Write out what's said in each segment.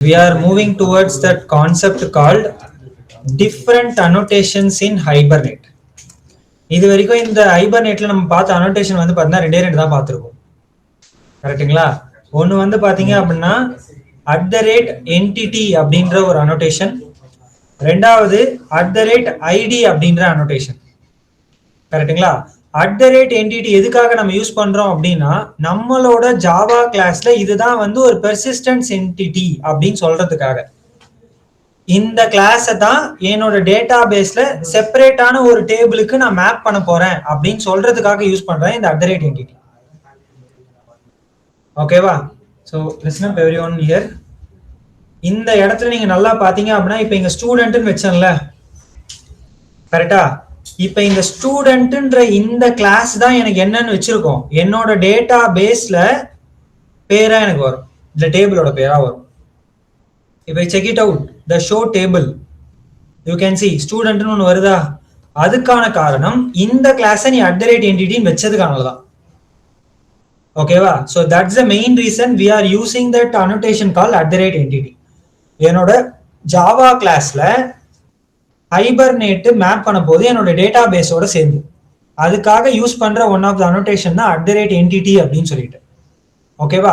we are moving towards that concept called different annotations in Hibernate. இது வரைக்கும் இந்த ஹைபர்நெட்ல நம்ம பார்த்த அனோட்டேஷன் வந்து பார்த்தீங்கன்னா ரெண்டு தான் பார்த்துருக்கோம். கரெக்டுங்களா? ஒன்று வந்து பார்த்தீங்க அப்படின்னா @entity அப்படின்ற ஒரு அனோட்டேஷன், ரெண்டாவது @id அப்படின்ற அனோட்டேஷன். கரெக்டுங்களா? @entity எதுக்காக நம்ம யூஸ் பண்றோம் அப்படின்னா நம்மளோட ஜாவா கிளாஸ்ல இதுதான் வந்து ஒரு பெர்சிஸ்டன்ஸ் என்டிட்டி அப்படின்னு சொல்றதுக்காக. இந்த கிளாஸை தான் என்னோட டேட்டா பேஸ்ல செப்பரேட்டான ஒரு டேபிளுக்கு நான் மேப் பண்ண போறேன் அப்படின்னு சொல்றதுக்காக யூஸ் பண்றேன் இந்த @entity. ஓகேவா? So listen up everyone here. இந்த இடத்துல நீங்க நல்லா பாத்தீங்க அப்படின்னா இப்ப இங்க ஸ்டூடெண்ட்னு வச்சேன்ல, கரெக்டா? இப்ப இந்த ஸ்டூடெண்ட்ன்ற இந்த கிளாஸ் தான் எனக்கு என்னன்னு வச்சிருக்கோம், என்னோட டேட்டா பேஸ்ல பேரா எனக்கு வரும், இந்த டேபிளோட பேரா வரும். இப்ப check it out the show table, you can see ஸ்டூடெண்ட்னு ஒன்று வருதா? அதுக்கான காரணம் இந்த கிளாஸை நீ @entity வச்சதுக்கானதான். ஓகேவா? So that's the main reason we are using that annotation call @entity. என்னோட ஜாவா கிளாஸ்ல ஹைபர்நேட் மேப் பண்ண போது என்னோட டேட்டா பேஸோட சேர்ந்து அதுக்காக யூஸ் பண்ற ஒன் ஆஃப் த அனோட்டேஷன் தான் @entity அப்படின்னு சொல்லிட்டு. ஓகேவா?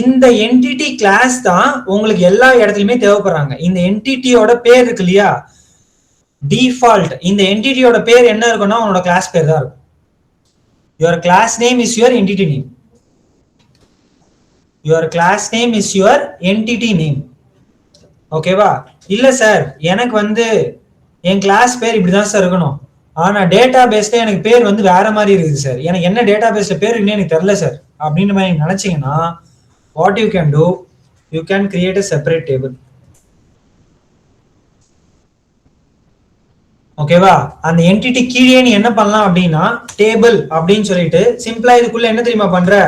இந்த என்டிட்டி கிளாஸ் தான் உங்களுக்கு எல்லா இடத்துலயுமே தேவைப்படுறாங்க. இந்த என்டிட்டியோட பேர் இருக்கு இல்லையா, டிஃபால்ட் இந்த என்டிட்டியோட பேர் என்ன இருக்குன்னா உன்னோட கிளாஸ் பேர் தான் இருக்கும். Your class name is your entity name. Your class name is your entity name. ஓகேவா? இல்ல சார் எனக்கு வந்து என் கிளாஸ் பேர் இப்படிதான் சார் இருக்கணும், ஆனா டேட்டா பேஸ்ல எனக்கு பேர் வந்து வேற மாதிரி இருக்குது சார், எனக்கு என்ன டேட்டா பேஸ்ல பேர் இருக்குன்னு எனக்கு தெரியல சார் அப்படின்னு மாதிரி நினைச்சீங்கன்னா what you can do, you can create a separate table. ஓகேவா? அந்த என்டிட்டி கீழே நீ என்ன பண்ணலாம் அப்படின்னா டேபிள் அப்படின்னு சொல்லிட்டு சிம்பிளா இதுக்குள்ள என்ன தெரியுமா பண்ற,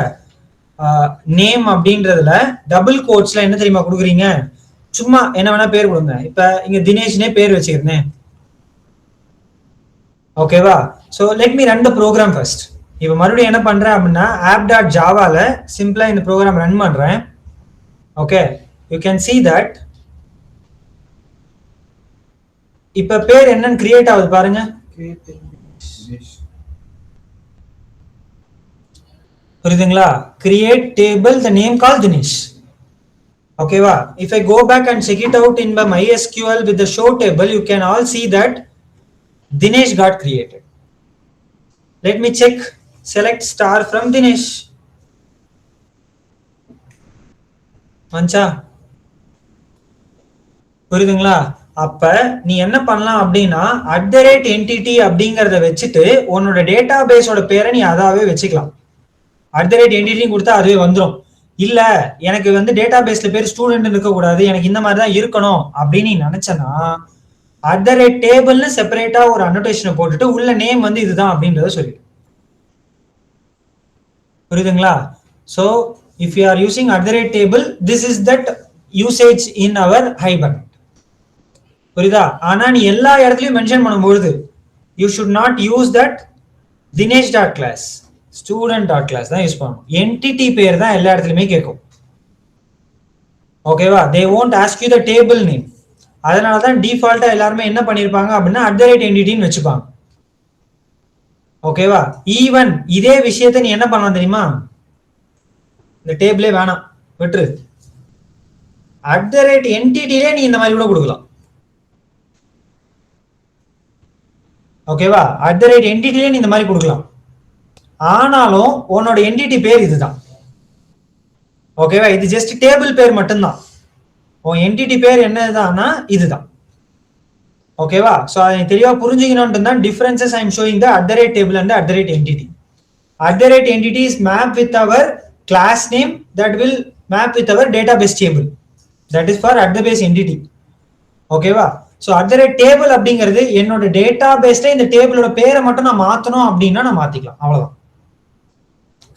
நேம் அப்படின்றதுல டபுள் கோட்ஸ்ல என்ன தெரியுமா கொடுக்குறீங்க, சும்மா என்ன வேணா பேர் கொடுங்க. இப்ப இங்க தினேஷ்னே பேர் வச்சுக்கிறேன். ஓகேவா? So let me run the program first. இப்ப மறுபடியும் என்ன பண்றேன் அப்படின்னா app.javaல சிம்பிளா இந்த ப்ரோக்ராம் ரன் பண்றேன். Okay, you can see that இப்ப பேர் என்னன்னு கிரியேட் ஆகுது பாருங்க. புரியுதுங்களா? Create table the name call Dinesh. ஓகேவா? if I go back and check it out in my MySQL with the show table, you can all see that Dinesh got created. Let me check. Select star from Dinesh. மஞ்சா புரியுதுங்களா? அப்ப நீ என்ன பண்ணலாம் அப்படின்னா @entity அப்படிங்கறத வச்சுட்டு உன்னோட டேட்டா பேஸோட பேரை நீ அதாவே வச்சுக்கலாம். @entity கொடுத்தா அதுவே வந்துடும். இல்ல எனக்கு வந்து டேட்டா பேஸ்ல பேர் ஸ்டூடெண்ட் இருக்க கூடாது, எனக்கு இந்த மாதிரி தான் இருக்கணும் அப்படின்னு நீ நினைச்சனா @table செப்பரேட்டா ஒரு அனோட்டேஷனை போட்டுட்டு உள்ள நேம் வந்து இதுதான் அப்படின்றத சொல்லி. புரியுதுங்களா? So if you are using @table, this is that usage in our Hibernate. புரியுதா? ஆனா நீ எல்லா இடத்துலயும் மென்ஷன் பண்ணும்போது you should not use that dinesh.class, student.class தான் யூஸ் பண்ணணும். என்டிட்டி பேர் தான் எல்லா இடத்துலயுமே கேட்கும். ஓகேவா? they won't ask you the table name. அதனாலதான் டிஃபால்ட்டா எல்லாருமே என்ன பண்ணிருப்பாங்க அப்படின்னா @entity வச்சுப்பாங்க. ஓகேவா? ஈவன் இதே விஷயத்தை நீ என்ன பண்ணலாம் தெரியுமா, இந்த டேபிளே வேணாம் விட்டுரு, @entity நீ இந்த மாதிரி கூட கொடுக்கலாம். ஓகேவா? @entity நீ இந்த மாதிரி கொடுக்கலாம். ஆனாலும் உன்னோட என்டிட்டி பேர் இதுதான். ஓகேவா? இது ஜஸ்ட் டேபிள் பேர் மட்டும்தான். உன் என்டிட்டி பேர் என்னதான்னா இதுதான். ஓகேவா? சோ அதை தெளிவா புரிஞ்சுக்கணும்னு தான் differences I am showing the @table and @entity. @entity is map with our class name that will map with our database table. That is for @base entity. ஓகேவா? சோ @table அப்படிங்கிறது என்னோட டேட்டா பேஸ்ல இந்த டேபிளோட பேரை மட்டும் நான் மாத்தணும் அப்படின்னா நான் மாத்திக்கலாம், அவ்வளவுதான்.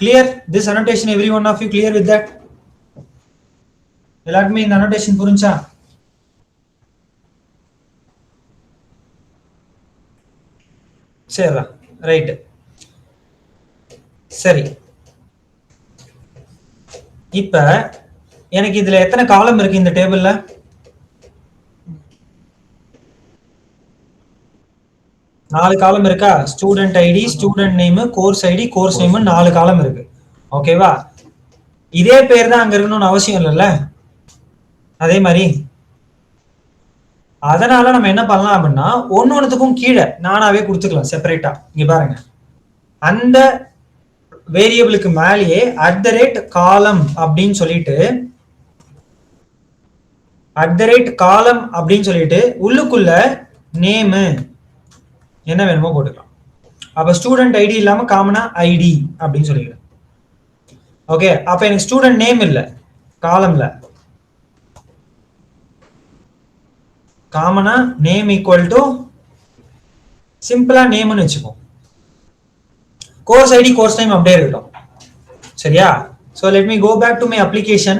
Clear this annotation? Every one of you clear with that? எல்லாருக்குமே இந்த annotation புரிஞ்சா? சரிடா, ரைட். சரி, இப்ப எனக்கு இதுல எத்தனை காலம் இருக்கு இந்த டேபிள்ல? நாலு காலம் இருக்கா? Student ID, student name, course ID, course name, 4 column இருக்கு. ஓகேவா? இதே பேர் தான் அங்க இருக்கணும்னு அவசியம் இல்லைல்ல. அதே மாதிரி அதனால நம்ம என்ன பண்ணலாம் அப்படின்னா ஒன்னொன்னுத்துக்கும் கீழே நானாவே கொடுத்துக்கலாம் செப்பரேட்டா. இங்க பாருங்க, அந்த வேரியபிளுக்கு மேலேயே @காலம் அப்படின்னு சொல்லிட்டு காலம் அப்படின்னு சொல்லிட்டு உள்ளுக்குள்ள நேமு என்ன வேணுமோ போட்டுக்கலாம். அப்ப ஸ்டூடெண்ட் ஐடி இல்லாம காமனா ஐடி அப்படின்னு சொல்லிக்கலாம். ஓகே, அப்ப எனக்கு ஸ்டூடெண்ட் நேம் இல்ல, காலம்ல காமனா நேம் ஈக்குவல் டு சிம்பிளா நேம்னு வச்சுப்போம். கோர்ஸ் ஐடி கோர்ஸ் நேம் அப்படியே இருக்கட்டும். சரியா? so let me go back to my application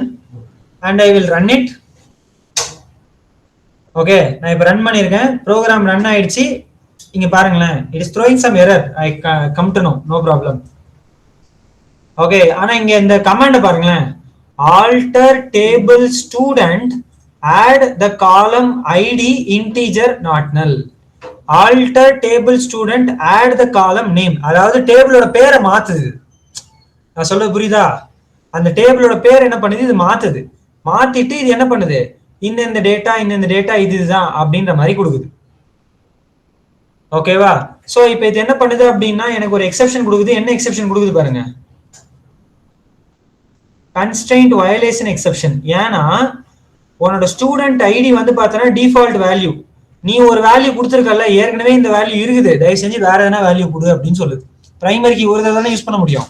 and I will run it. Okay, நான் இப்ப ரன் பண்ணிருக்கேன். ப்ரோக்ராம் ரன் ஆயிடுச்சு. இங்க பாருங்களேன், it is throwing some error. I come to know, no problem. Okay, ஆனா இங்க இந்த கமாண்ட் பாருங்களேன், alter table student add the column id integer not null. alter table student add the column name. அதாவது டேபிளோட பேரை மாத்துது. நான் சொல்றது புரியுதா? அந்த டேபிளோட பேர் என்ன பண்ணுது, இது மாத்துது. மாத்திட்டு இது என்ன பண்ணுது, இந்த டேட்டா இதுதான் அப்படின்ற மாதிரி கொடுக்குது. ஓகேவா? சோ இப்போ இது என்ன பண்ணுது அப்படின்னா எனக்கு ஒரு எக்ஸெப்ஷன் கொடுக்குது. என்ன எக்ஸெப்ஷன் கொடுக்குது பாருங்க, constraint violation exception. ஏன்னா உன்னோட ஸ்டூடெண்ட் ஐடி வந்து பார்த்தனா டிஃபால்ட் வேல்யூ. நீ ஒரு வேல்யூ கொடுத்துருக்கல, ஏற்கனவே இந்த வேல்யூ இருக்குது, தயவு செஞ்சு வேற எதனா வேல்யூ கொடு அப்படின்னு சொல்லுது. பிரைமரிக்கு ஒரு தடவை தானே யூஸ் பண்ண முடியும்,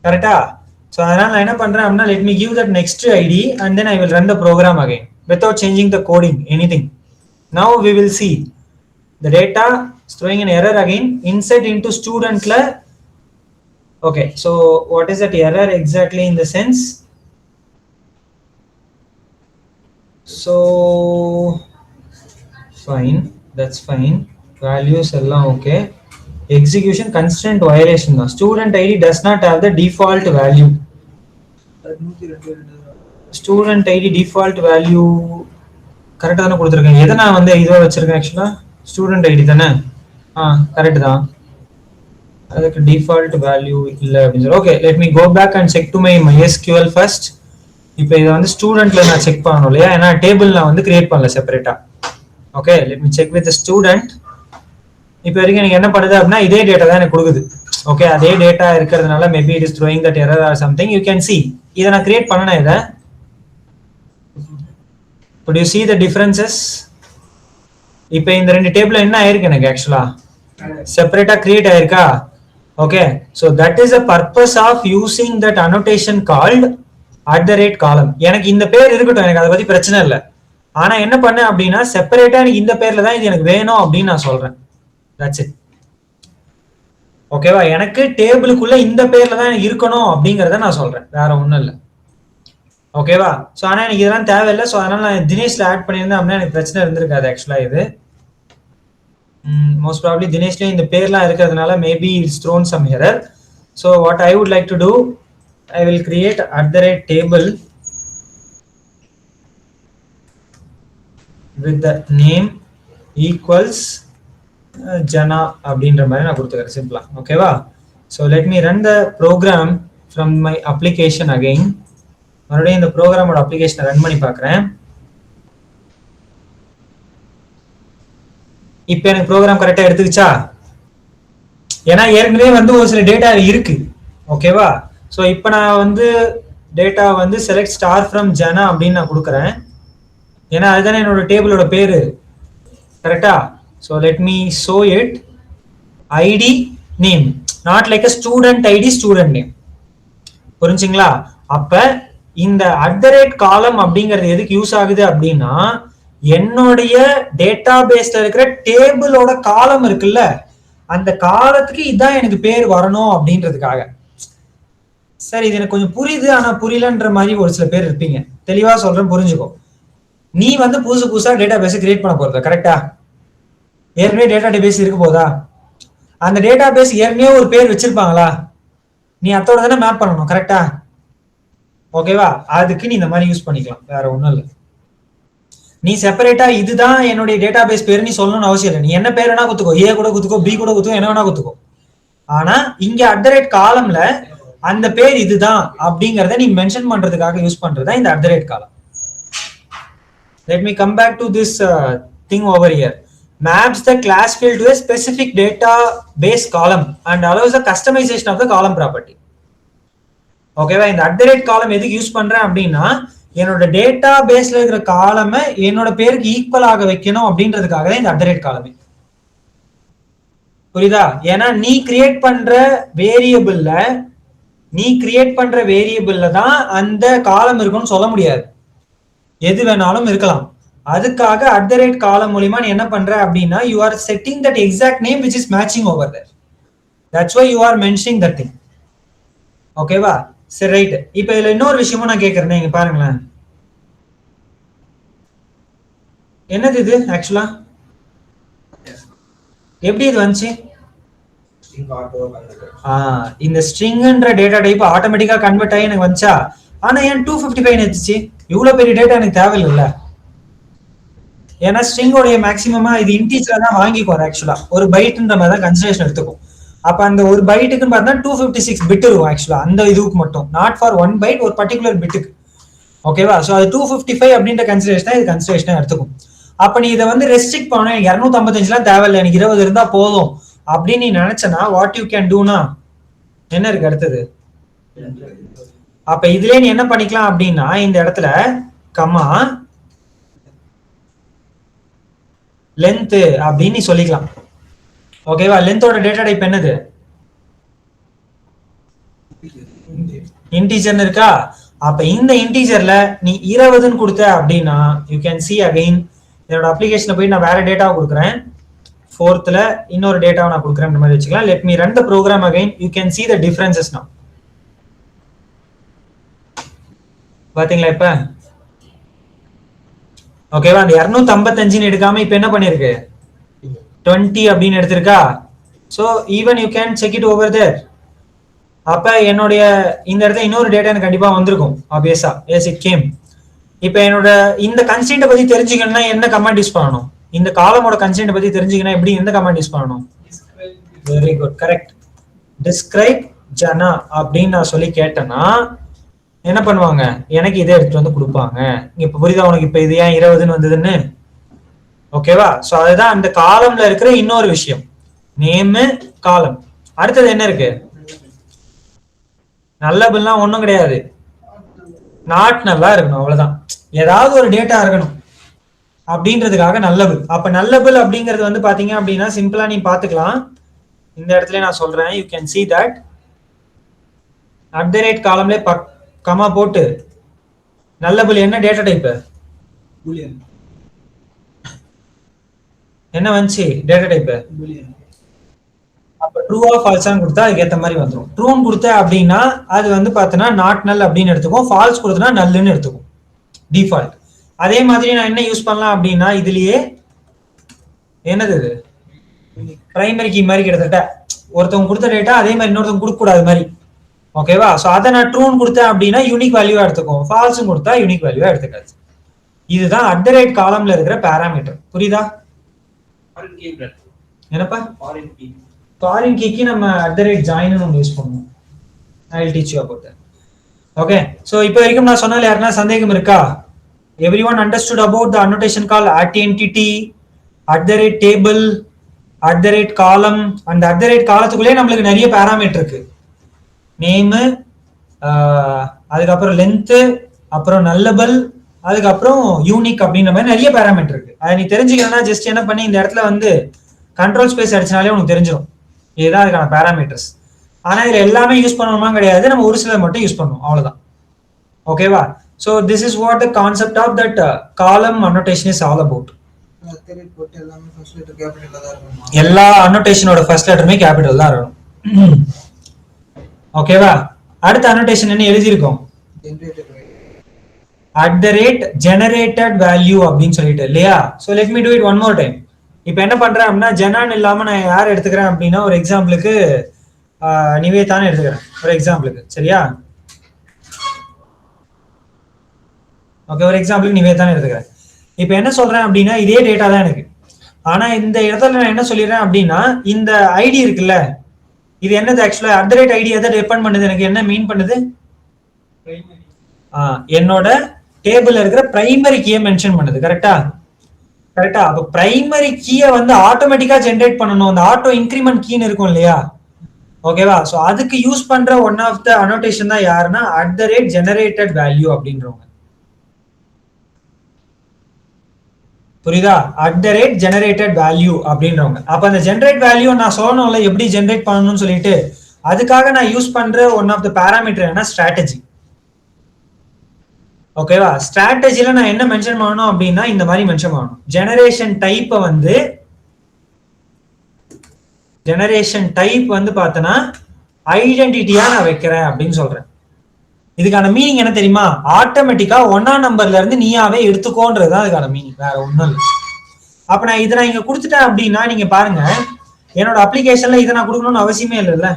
கரெக்டா? ஸோ அதனால நான் என்ன பண்றேன் அப்படின்னா let me give that next ID and then I will run the program again without changing the coding anything. Now we will see the data is throwing an error again. Insert into student la. Okay, so what is that error exactly in the sense? So fine, that's fine, values எல்லாம் okay. Execution constraint violation தான். Student ID does not have the default value. Student ID default value கரெக்டா தானே கொடுத்துருக்கேன். எதை நான் வந்து இதுவா வச்சிருக்கேன் ஆக்சுவலா ஸ்டூடெண்ட் ஐடி தானே. கரெக்ட் தான், அதுக்கு டிஃபால்ட் வேல்யூ இல்ல அப்படின்னு சொல்லி. Okay, let me go back and check to my MySQL first. இப்போ இதை வந்து ஸ்டூடெண்ட்ல நான் செக் பண்ணணும் இல்லையா, ஏன்னா டேபிள் நான் வந்து கிரியேட் பண்ணல செப்பரேட்டா. Okay, let me check with student. இப்போ வரைக்கும் எனக்கு என்ன பண்ணுது அப்படின்னா இதே டேட்டா தான் எனக்கு கொடுக்குது. ஓகே, அதே டேட்டா இருக்கிறதுனால maybe it is throwing that error or something. You can see இதை நான் கிரியேட் பண்ணனே. இதை could you see the differences? இப்போ இந்த ரெண்டு டேபிள் என்ன ஆயிருக்கு எனக்கு ஆக்சுவலா செப்பரேட்டா கிரியேட் ஆயிருக்கா. Okay, so that is the purpose of using that annotation called @column. எனக்கு இந்த பேர் இருக்கட்டும், எனக்கு அதை பத்தி பிரச்சனை இல்லை. ஆனா என்ன பண்ணேன் அப்படின்னா செப்பரேட்டா எனக்கு இந்த பேர்ல தான் இது எனக்கு வேணும் அப்படின்னு நான் சொல்றேன். That's it. ஓகேவா? எனக்கு டேபிளுக்குள்ள இந்த பேர்ல தான் எனக்கு இருக்கணும் அப்படிங்கறத நான் சொல்றேன், வேற ஒண்ணும் இல்லை. ஓகேவா? ஸோ ஆனால் எனக்கு இதெல்லாம் தேவையில்லை. ஸோ அதனால நான் தினேஷ்ல ஆட் பண்ணியிருந்தேன் அப்படின்னா எனக்கு பிரச்சனை இருந்திருக்காது ஆக்சுவலா. இது மோஸ்ட் ப்ராபப்லி தினேஷ்லேயும் இந்த பேர்லாம் இருக்கிறதுனால maybe it's thrown some error. So what I would like to do, I will create @table with the name equals Jana அப்படின்ற மாதிரி நான் கொடுத்துக்கிறேன் சிம்பிளா. ஓகேவா? So let me run the program from my application again. மறுபடியும் இந்த ப்ரோக்ராமோட அப்ளிகேஷனை run பண்ணி பார்க்குறேன். இப்போ எனக்கு ப்ரோக்ராம் கரெக்டாக எடுத்துக்கிச்சா? ஏன்னா ஏற்கனவே வந்து ஒரு சில டேட்டா இருக்கு. ஓகேவா? ஸோ இப்போ நான் வந்து டேட்டா வந்து செலக்ட் ஸ்டார் ஃப்ரம் ஜனா அப்படின்னு நான் கொடுக்குறேன். ஏன்னா அதுதானே என்னோட டேபிளோட பேரு, கரெக்டா? So let me show it ID name, not like a student ID student name. புரிஞ்சுங்களா? அப்ப இந்த @column அப்படிங்கிறது எதுக்கு யூஸ் ஆகுது அப்படின்னா என்னுடைய டேட்டா பேஸ்ல இருக்கிற டேபிளோட காலம் இருக்குல்ல, அந்த காலத்துக்கு இதான் எனக்கு பேர் வரணும் அப்படின்றதுக்காக. சரி, இது எனக்கு கொஞ்சம் புரியுது, ஆனா புரியலன்ற மாதிரி ஒரு சில பேர் இருப்பீங்க. தெளிவா சொல்றேன், புரிஞ்சுக்கோ. நீ வந்து புதுசா டேட்டா பேஸ் கிரியேட் பண்ண போறத, கரெக்டா? ஏற்கனவே டேட்டா பேஸ் இருக்கு போதா? அந்த டேட்டா பேஸ் ஏற்கனவே ஒரு பேர் வச்சிருப்பாங்களா? நீ அதோட தானே மேப் பண்ணணும், கரெக்டா? ஓகேவா? அதுக்கு நீ இந்த மாதிரி யூஸ் பண்ணிக்கலாம், வேற ஒண்ணும் இல்லை. நீ செப்பரேட்டா இதுதான் என்னுடைய டேட்டா பேஸ் பேர் நீ சொல்லணும்னு அவசியம் இல்லை. நீ என்ன பேர் வேணா குத்துக்கோ, ஏ கூட குத்துக்கோ, பி கூட குத்துக்கோ, என்ன வேணா குத்துக்கோ. ஆனா இங்க @ காலம்ல அந்த பேர் இதுதான் அப்படிங்கறத நீ மென்ஷன் பண்றதுக்காக யூஸ் பண்றதா இந்த @ காலம். Let me come back to this thing over here. Maps the class field to a specific database column and allows the customization of the column property. ஓகேவா? இந்த @ காலம் எதுக்கு யூஸ் பண்றேன் அப்படின்னா, என்னோட டேட்டா பேஸ்ல இருக்கிற காலமை என்னோட பேருக்கு ஈக்குவல் ஆக வைக்கணும் அப்படின்றதுக்காக தான் இந்த @ காலமே. புரியுதா? ஏன்னா நீ கிரியேட் பண்ற வேரியபிள்ல தான் அந்த காலம் இருக்கும்னு சொல்ல முடியாது, எது வேணாலும் இருக்கலாம். அதுக்காக @ காலம் மூலமா நீ என்ன பண்ற அப்படின்னா, you are setting that exact name which is matching over there. That's why you are mentioning that thing. ஓகேவா? சரி, ரைட். இப்போ இதுல இன்னொரு விஷயமும் நான் கேட்கறேன், இங்க பாருங்களேன். என்னது இது ஆக்சுவலா? எப்படி இது வந்துச்சு? இந்த ஸ்ட்ரிங்ன்ற டேட்டா டைப் ஆட்டோமேட்டிக்கா கன்வெர்ட் ஆகி எனக்கு வந்துச்சா? ஆனா ஏன் 255 எடுத்துச்சு? இவ்வளவு பெரிய டேட்டா எனக்கு தேவையில்லை. ஏன்னா ஸ்ட்ரிங்கோடைய மேக்ஸிமமா இது இன்டீஜர் தான் வாங்கிக்குவார். ஆக்சுவலா ஒரு பைட்ன்ற மாதிரி தான் கன்சிடரேஷன் எடுத்துக்கும். அப்ப அந்த ஒரு பைட்டுக்குன்னு பார்த்தா 256 பிட் இருக்கும் ஆக்சுவலா, அந்த இதுக்கு மட்டும், நாட் ஃபார் 1 பைட், ஒரு பர்டிகுலர் பிட்டுக்கு. ஓகேவா? ஸோ அது 255 அப்படின்ற கன்சிடரேஷன் தான் இது கன்சிடரேஷனா எடுத்துக்கும். அப்ப நீ இதை வந்து ரெஸ்ட்ரிக்ட் பண்ணணும், எனக்கு 255 தேவையில்லை, எனக்கு 20 இருந்தா போதும் அப்படின்னு நீ நினைச்சனா, வாட் யூ கேன் டூனா என்ன இருக்கு அடுத்தது? அப்ப இதுல நீ என்ன பண்ணிக்கலாம் அப்படின்னா, இந்த இடத்துல கமா லென்த் அப்படின்னு நீ சொல்லிக்கலாம். ஓகேவா? லென்த்தோட டேட்டா டைப் என்னது? இன்டீஜர் இருக்கா? அப்ப இந்த இன்டீஜர்ல நீ 20ன்னு கொடுத்த அப்படின்னா, யூ கேன் see again என்னோட அப்ளிகேஷன்ல போய் நான் வேற டேட்டாவை கொடுக்குறேன், 4th இன்னொரு டேட்டாவை நான் கொடுக்குறேன் மாதிரி வச்சுக்கலாம். let me run the program again, you can see the differences now. பாத்தீங்களா இப்ப? ஓகேவா? அந்த 255 எடுக்காம இப்ப என்ன பண்ணிருக்கு, 20 அப்படின்னு எடுத்திருக்கா. So even you can check it over there. அப்ப என்னுடைய இந்த இடத்துல இன்னொரு டேட்டா எனக்கு கண்டிப்பா வந்திருக்கும் ஆப்வியஸா, எஸ் இட் கேம். இப்ப என்னோட இந்த கன்ஸ்ட்ரெயின்ட் பத்தி தெரிஞ்சுக்கணும்னா என்ன கமாண்ட் யூஸ் பண்ணணும்? இந்த காலமோட கன்ஸ்ட்ரெயின்ட் பத்தி தெரிஞ்சுக்கணும் எப்படி, எந்த கமாண்ட் யூஸ் பண்ணணும்? Very good, correct. டிஸ்கிரைப் ஜனா அப்படின்னு நான் சொல்லி கேட்டேன்னா என்ன பண்ணுவாங்க, எனக்கு இதை எடுத்துட்டு வந்து கொடுப்பாங்க. இப்ப புரியுதா உனக்கு இப்ப இது ஏன் 20ன்னு வந்ததுன்னு? ஓகேவா? சோ அதுதான் அந்த காலம்ல இருக்கிற இன்னொரு விஷயம், நேம் காலம். அடுத்தது என்ன இருக்கு? நல்லபெல்லாம் ஒண்ணும் கிடையாது, நாட் நல்லா இருக்கணும், அவ்வளவுதான். ஏதாவது ஒரு டேட்டா இருக்கணும் அப்படின்றதுக்காக நல்லபிள். அப்ப நல்லபிள் அப்படிங்கிறது வந்து பாத்தீங்க அப்படின்னா சிம்பிளா நீ பாத்துக்கலாம். இந்த இடத்துல நான் சொல்றேன், யூ கேன் see that @ காலம்ல கமா போட்டு நல்லபிள் என்ன டேட்டா டைப் என்ன வந்துச்சு? டேட்டா டைப் அப்ப ட்ரூவா ஃபால்ஸான்னு கொடுத்தா அதுக்கு ஏத்த மாதிரி வந்துடும். ட்ரூன்னு கொடுத்த அப்படின்னா அது வந்து பார்த்தோன்னா நாட் நல் அப்படின்னு எடுத்துக்கும், ஃபால்ஸ் கொடுத்தனா நல்லுன்னு எடுத்துக்கும் டிஃபால்ட். அதே மாதிரி நான் என்ன யூஸ் பண்ணலாம் அப்படின்னா, இதுலயே என்னது இது பிரைமரி கீ மாதிரி கிட்டத்தட்ட ஒருத்தவங்க கொடுத்த டேட்டா அதே மாதிரி இன்னொருத்தவங்க கொடுக்க கூடாது மாதிரி. ஓகேவா? ஸோ அதை நான் ட்ரூன்னு கொடுத்தேன் அப்படின்னா யூனிக் வேல்யூவா எடுத்துக்கும், ஃபால்ஸும் கொடுத்தா யூனிக் வேல்யூவா எடுத்துக்காது. இதுதான் @ காலம்ல இருக்கிற பேராமீட்டர். புரியுதா? என்னப்பா? ஃபாரின் கீக்கு நம்ம @ ஜாயின்னு ஒன்று யூஸ் பண்ணுவோம். I will teach you about that. Okay, so இப்போ வரைக்கும் நான் சொன்னால யாருன்னா சந்தேகம் இருக்கா? Everyone understood about the annotation call @entity, @table, @column. அந்த @ காலத்துக்குள்ளே நம்மளுக்கு நிறைய பேராமீட்டர் இருக்கு. நேமு, அதுக்கப்புறம் லென்த்து, அப்புறம் நல்லபிள், அதுக்கப்புறம் யூனிக் அப்படின்ற மாதிரி நிறைய பேராமீட்டர் இருக்கு. அதை நீ தெரிஞ்சுக்கணும்னா ஜஸ்ட் என்ன பண்ணி இந்த இடத்துல வந்து கண்ட்ரோல் ஸ்பேஸ் அடிச்சனாலே உனக்கு தெரிஞ்சிடும் இதுதான் அதுக்கான பேராமீட்டர்ஸ். ஆனா இதுல எல்லாமே யூஸ் பண்ணணுமா கிடையாது, நம்ம ஒரு சிலர் மட்டும் யூஸ் பண்ணுவோம், அவ்வளவுதான். ஓகேவா? So this is what the concept of that column annotation is all about. எல்லா அன்னோடேஷனோட ஃபர்ஸ்ட் லெட்டருமே கேபிட்டல் தான் இருக்கும். ஓகேவா? அடுத்த அன்னோடேஷன் என்ன எழுதியிருக்கோம்? @generated value அப்படின்னு சொல்லிட்டு இல்லையா? So let me do it one more time. இப்போ என்ன பண்றேன் அப்படின்னா, ஜெனான் இல்லாம நான் யார் எடுத்துக்கிறேன் அப்படின்னா, ஒரு எக்ஸாம்பிளுக்கு நிவேதான்னு எடுத்துக்கிறேன் ஒரு எக்ஸாம்பிளுக்கு. சரியா? ஓகே, ஒரு எக்ஸாம்பிளுக்கு நிவேதான் எடுத்துக்கிறேன். இப்போ என்ன சொல்றேன் அப்படின்னா இதே டேட்டா தான் எனக்கு. ஆனா இந்த இடத்துல நான் என்ன சொல்லிடுறேன் அப்படின்னா இந்த ஐடி இருக்குல்ல, இது என்னது ஆக்சுவலா @id எதை டிபெண்ட் பண்ணுது, எனக்கு என்ன மீன் பண்ணுது, என்னோட டேபிள்ல இருக்கிற பிரைமரி கீயை மென்ஷன் பண்ணுது. கரெக்டா? கரெக்டா. அப்ப பிரைமரி கீயை வந்து ஆட்டோமேட்டிக்கா ஜென்ரேட் பண்ணணும். அந்த ஆட்டோ இன்கிரிமெண்ட் கீன்னு இருக்கும் இல்லையா, ஓகேவா? சோ அதுக்கு யூஸ் பண்ற ஒன் ஆஃப் த அனோட்டேஷன் தான் யாருன்னா @generated value அப்படின்றவங்க. புரியுதா? @generated value அப்படின்றவங்க. அப்ப அந்த ஜெனரேட் வேல்யூ நான் சொல்லணும்ல எப்படி ஜெனரேட் பண்ணணும்னு சொல்லிட்டு, அதுக்காக நான் யூஸ் பண்ற ஒன் ஆஃப் த பாராமீட்டர் என்ன, ஸ்ட்ராட்டஜி. ஓகேவா? ஸ்ட்ராட்டஜில நான் என்ன மென்ஷன் பண்ணணும் அப்படின்னா இந்த மாதிரி மென்ஷன் பண்ணணும். ஜெனரேஷன் டைப் வந்து பார்த்தனா ஐடென்டிட்டியா நான் வைக்கிறேன் அப்படின்னு சொல்றேன். இதுக்கான மீனிங் என்ன தெரியுமா, ஆட்டோமேட்டிக்கா 1ஆம் நம்பர்ல இருந்து நீயாவே எடுத்துக்கோன்றதுதான் அதுக்கான மீனிங், வேற ஒண்ணும் இல்லை. அப்ப நான் இதை இங்க கொடுத்துட்டேன் அப்படின்னா நீங்க பாருங்க, என்னோட அப்ளிகேஷன்ல இதை நான் கொடுக்கணும்னு அவசியமே இல்லைல்ல.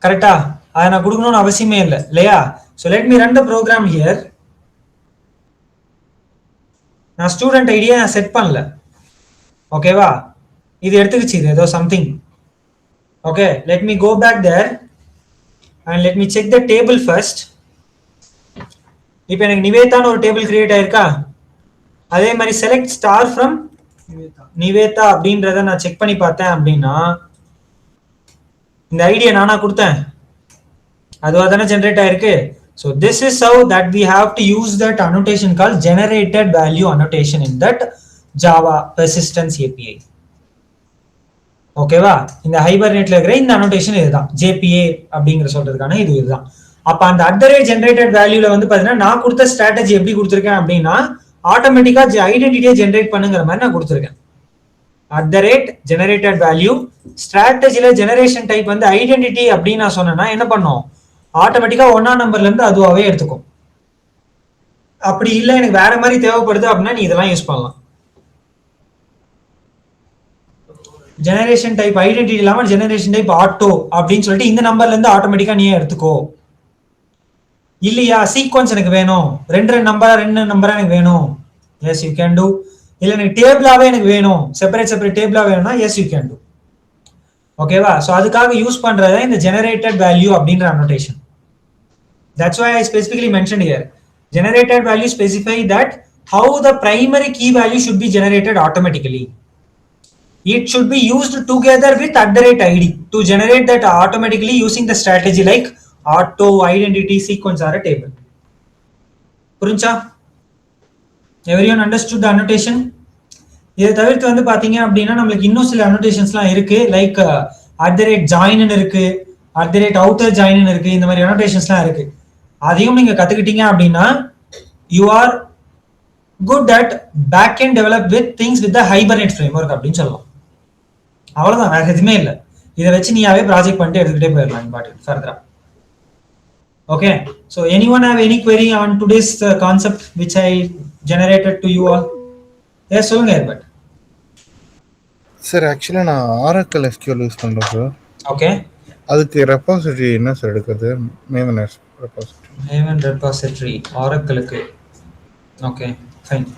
கரெக்டா? அதை நான் கொடுக்கணும்னு அவசியமே இல்லை இல்லையா? So let me run the program here. நான் ஸ்டூடெண்ட் ஐடியா நான் செட் பண்ணல, ஓகேவா? இது எடுத்துக்கிச்சு, இது ஏதோ something. Okay, let me go back there and let me check the table first. இப்போ எனக்கு நிவேதான்னு ஒரு டேபிள் கிரியேட் ஆயிருக்கா? அதே மாதிரி செலக்ட் ஸ்டார் ஃப்ரம் நிவேதா அப்படின்றத நான் செக் பண்ணி பார்த்தேன் அப்படின்னா இந்த ஐடியா நானா கொடுத்தேன், அதுவா தானே ஜெனரேட் ஆயிருக்கு. So this is how that we have to use that annotation called generated value annotation in that Java persistence API. ஓகேவா? இந்த ஹைபர்நெட்ல இருக்கிற இந்த அனோட்டேஷன் இதுதான், JPA அப்படிங்கிற சொல்றதுக்கான இதுதான். அப்ப அந்த @generated வேல்யூல வந்து பாத்தீங்கன்னா நான் கொடுத்த ஸ்ட்ராட்டஜி எப்படி கொடுத்துருக்கேன் அப்படின்னா ஆட்டோமேட்டிக்கா ஐடென்டிட்டியை ஜெனரேட் பண்ணுங்கிற மாதிரி நான் கொடுத்துருக்கேன். @generated value ஸ்ட்ராட்டஜில ஜெனரேஷன் டைப் வந்து ஐடென்டிட்டி அப்படின்னு நான் சொன்னேன்னா என்ன பண்ணும், ஆட்டோமேட்டிக்கா 1ஆம் நம்பர்ல இருந்து அதுவாவே எடுத்துக்கும். அப்படி இல்லை எனக்கு வேற மாதிரி தேவைப்படுது அப்படின்னா நீ இதெல்லாம் யூஸ் பண்ணலாம். ஜெனரேஷன் டைப் ஐடென்டிட்டி இல்லாம ஜெனரேஷன் டைப் ஆட்டோ அப்படின்னு சொல்லிட்டு இந்த நம்பர்ல இருந்து ஆட்டோமேட்டிக்கா நீயே எடுத்துக்கோ. இல்லையா சீக்வன்ஸ் எனக்கு வேணும், ரெண்டு நம்பரா எனக்கு வேணும், எஸ் யூ கேன் டூ. இல்ல எனக்கு டேபிளாவே எனக்கு வேணும், செப்பரேட் டேபிளா வேணும்னா எஸ் யூ கேன் டூ. ஓகேவா? சோ அதுக்காக யூஸ் பண்றது இந்த ஜெனரேட்டட் வேல்யூ அப்படின்ற annotation. That's why I specifically mentioned here. Generated value specify that how the primary key value should be generated automatically. It should be used together with @id to generate that automatically using the strategy like auto, identity, sequence or a table. புரிஞ்சா? Everyone understood the annotation? இதை தவிர்த்து வந்து பாத்தீங்க அப்படின்னா நம்மளுக்கு இன்னும் சில அனோட்டேஷன்ஸ்லாம் இருக்கு, லைக் @join இருக்கு, @outer join இருக்கு, இந்த மாதிரி அனோட்டேஷன்ஸ்லாம் இருக்கு. அதையும் நீங்க கத்துக்கிட்டீங்க அப்படின்னா you are good at backend develop with things with the Hibernate framework அப்படின்னு சொல்லலாம். அவ்வளவுதான், வேற எதுவுமே இல்லை. இதை வச்சு நீயாவே ப்ராஜெக்ட் பண்ணிட்டு எடுத்துக்கிட்டே போயிடலாம் இம்பார்ட்டன்ட் ஃபர்தரா. Okay, so anyone have any query on today's concept which I generated to you all? Yes, சொல்லுங்க ஹெர்பர்ட். சார் ஆக்சுவலா நான் Oracle SQL யூஸ் பண்றேன் சார். ஓகே, அதுக்கு ரெபாசிட்டரி என்ன சார் எடுக்கிறது? Maven repository. Maven ரெபாசிட்டரி Oracleக்கு. Okay, fine.